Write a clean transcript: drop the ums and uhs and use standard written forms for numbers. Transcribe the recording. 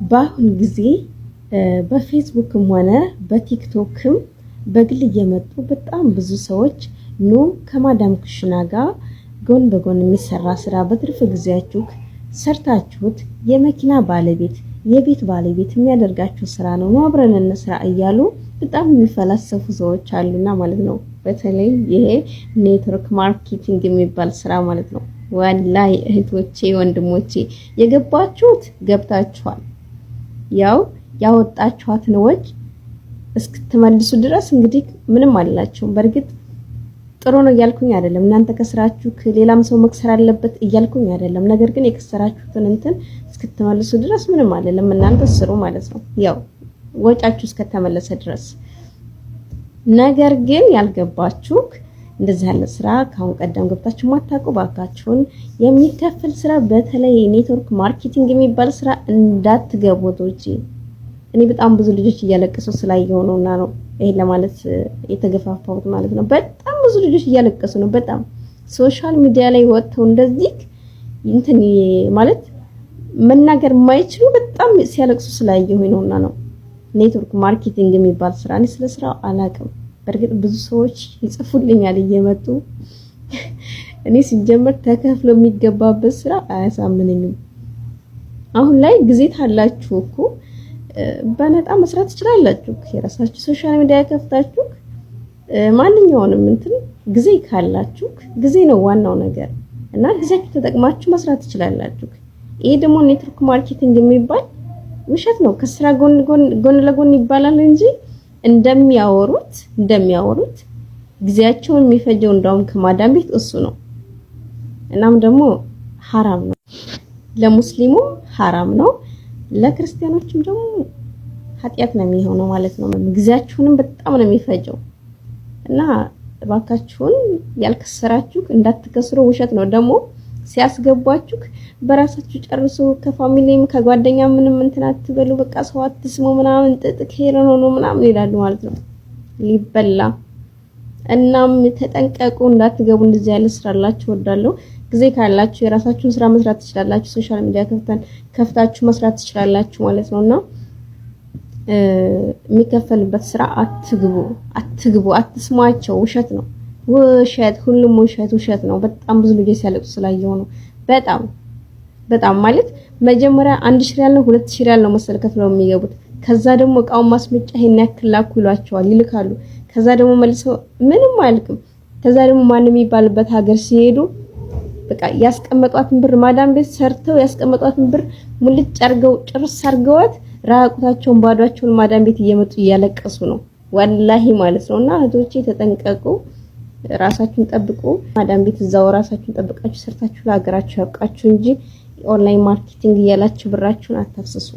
በአሁን ጊዜ በፌስቡክም ሆነ በቲክቶክም በግል እየመጡ በጣም ብዙ ሰዎች ኑ ከማዳም ኩሽና ጋር ጎን በጎን የሚሰራ ስራ በትርፍ ጊዜያችሁ ሰርታችሁት የመኪና ባለቤት የቤት ባለቤት የሚያደርጋችሁ ስራ ነው አብረን እንስራ እያሉ በጣም የሚፈላሰፉ ሰዎች አሉና ማለት ነው። በተለይ ይሄ ኔትወርክ ማርኬቲንግ የሚባል ስራ ማለት ነው። ወላሂ እህቶቼ ወንድሞቼ የገባችሁት ገብታችኋል። ያው ያወጣችኋትን ወጭ እስክትመልሱ ድረስ እንግዲህ ምንም አላችሁ። በርግጥ ጥሩ ነው እያልኩኝ አይደለም። እናንተ ከስራችሁ ሌላም ሰው መክሰር አለበት እያልኩኝ አይደለም። ነገር ግን የከሰራችሁትን እንትን እስክትመልሱ ድረስ ምንም አይደለም። እናንተ ስሩ ማለት ነው። ያው ወጫችሁ እስከተመለሰ ድረስ። ነገር ግን ያልገባችሁ እንደዚህ ያለ ስራ ካሁን ቀደም ገብታችሁ ማታውቁ ባካችሁን የሚከፈል ስራ በተለይ ኔትወርክ ማርኬቲንግ የሚባል ስራ እንዳትገቡ ወጪ። እኔ በጣም ብዙ ልጆች እያለቀሱ ስላየው ነውና ነው ይሄ ለማለት የተገፋፋሁት ማለት ነው። በጣም ብዙ ልጆች እያለቀሱ ነው። በጣም ሶሻል ሚዲያ ላይ ወጥተው እንደዚህ እንትን ማለት መናገር የማይችሉ በጣም ሲያለቅሱ ስላየው ነውና ነው። ኔትወርክ ማርኬቲንግ የሚባል ስራ እኔ ስለ ስራው አላውቅም። በርግጥ ብዙ ሰዎች ይጽፉልኛል እየመጡ እኔ ሲጀመር ተከፍሎ የሚገባበት ስራ አያሳምነኝም። አሁን ላይ ጊዜ ታላችሁ እኮ በነጣ መስራት ትችላላችሁ። የራሳችሁ ሶሻል ሚዲያ ከፍታችሁ ማንኛውንም እንትን ጊዜ ካላችሁ ጊዜ ነው ዋናው ነገር እና ጊዜያችሁ ተጠቅማችሁ መስራት ትችላላችሁ። ይሄ ደግሞ ኔትወርክ ማርኬቲንግ የሚባል ውሸት ነው። ከስራ ጎን ለጎን ይባላል እንጂ እንደሚያወሩት ጊዜያቸውን የሚፈጀው እንደውም ከማዳም ቤት እሱ ነው። እናም ደግሞ حرام ነው፣ ለሙስሊሙ حرام ነው፣ ለክርስቲያኖችም ደግሞ ኃጢያት ነው የሚሆነው ማለት ነው። ጊዜያችሁንም በጣም ነው የሚፈጀው እና እባካችሁን ያልከሰራችሁ እንዳትከስሩ። ውሸት ነው ደግሞ ሲያስገባችሁ በራሳችሁ ጨርሱ። ከፋሚሊም ከጓደኛ ምንም እንትን አትበሉ። በቃ ሰው አትስሙ ምናምን ጥጥቅ ሄረን ነው ምናምን ይላሉ ማለት ነው ሊበላ። እናም ተጠንቀቁ እንዳትገቡ። እንደዚህ ያለ ስራ አላችሁ ወዳለው ጊዜ ካላችሁ የራሳችሁን ስራ መስራት ትችላላችሁ። ሶሻል ሚዲያ ከፍታችሁ መስራት ትችላላችሁ ማለት ነውና የሚከፈልበት ስራ አትግቡ፣ አትስሟቸው። ውሸት ነው፣ ውሸት፣ ሁሉም ውሸት ነው። በጣም ብዙ ልጆች ሲያለቅሱ ስላየው ነው። በጣም ማለት መጀመሪያ 1000 ሪያል ነው 2000 ሪያል ነው መሰል ከፍለው የሚገቡት። ከዛ ደግሞ እቃውን ማስመጫ ይሄን ያክል ላኩ ይሏቸዋል፣ ይልካሉ። ከዛ ደግሞ መልሰው ምንም አያልቅም። ከዛ ደግሞ ማንም የሚባልበት ሀገር ሲሄዱ በቃ ያስቀመጧትን ብር ማዳም ቤት ሰርተው ያስቀመጧትን ብር ሙልጭ አርገው ጭርስ አርገዋት ራቁታቸውን ባዷቸውን ማዳም ቤት እየመጡ እያለቀሱ ነው ወላሂ ማለት ነውና እህቶቼ ተጠንቀቁ፣ ራሳችሁን ጠብቁ። ማዳም ቤት እዛው ራሳችሁን ጠብቃችሁ ሰርታችሁ ለሀገራችሁ ያብቃችሁ እንጂ ኦንላይን ማርኬቲንግ እያላችሁ ብራችሁን አታፍስሱ።